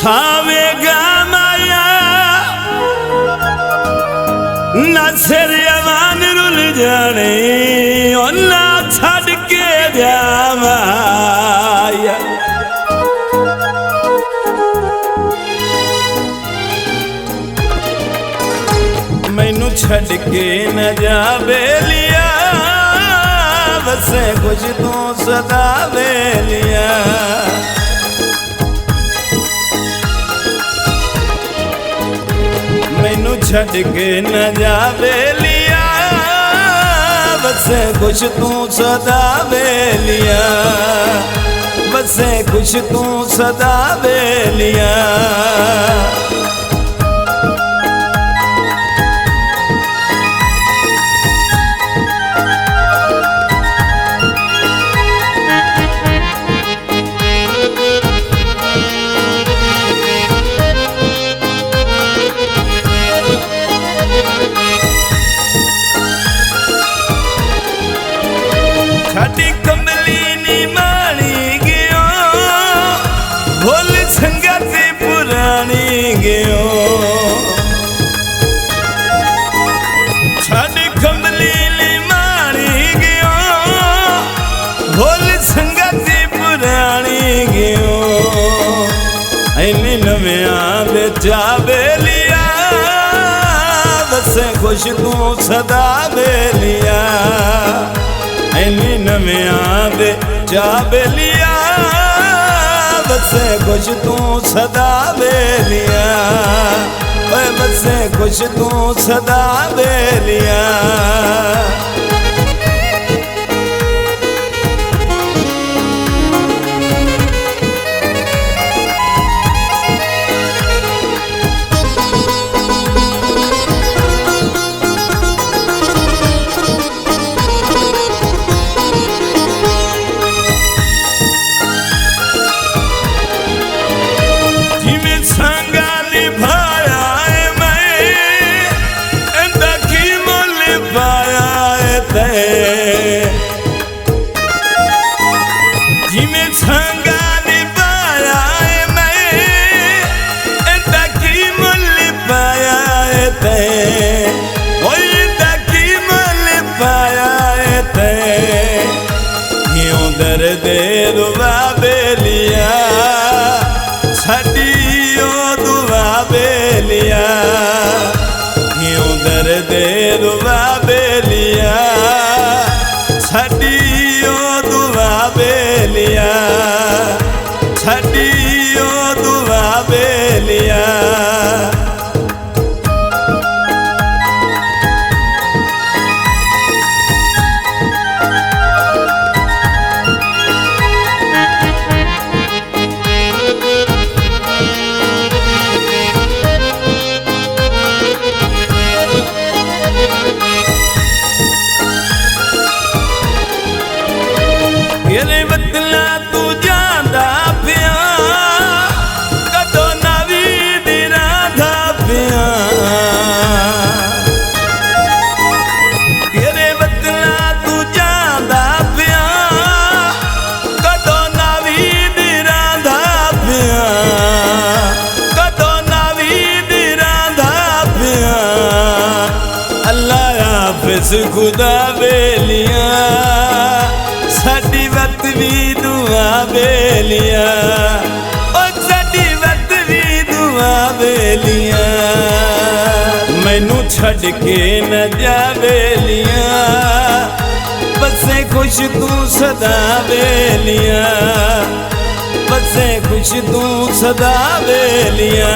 सावेगा माया ना सिर अमान रुल जाने और ना छड़ के जावाया मैनू छड़ के न जावे लिया बसे कुछ तू सदा वेलिया मैनू छड़ के न जावे लिया बसे कुछ तू सदा वेलिया बसे कुछ तू सदा वेलिया छाड़ी कमली नी मानी गयो भोल संगति पुरानी गयो छाड़ी कमली नी मानी गयो भोल संगति पुरानी गयो ऐनी नव्या बेचा बेलिया बसे खुश तू सदा बेलिया ऐनी नव्या दे जा बेलिया बसे कुछ तू सदा बेलिया बसे कुछ तू सदा बेलिया जिमें छंगा निभाया मैं इतना की मुल पाया ते की मुल पाया ते क्यों दर्द रुवा बेलिया छड़ियो दुआ बेलिया क्यों दर्द रुवा बेलिया छड़ियो दुआ बेलिया छड़ियो दुआ बेलिया तेरे बदला तू जांदा पिया कदों नवी दिना दा पिया तेरे बदला तू जांदा पिया कदों नवी दिना दा पिया कदों नवी दिना दा पिया अल्लाह हाफिज खुदा बेलिया साडी वत भी दुआ बेलिया ओ साडी वत भी दुआ बेलिया मैनू छड़ के न जा बेलिया बसे खुश तू सदा बेलिया बसे खुश तू सदा बेलिया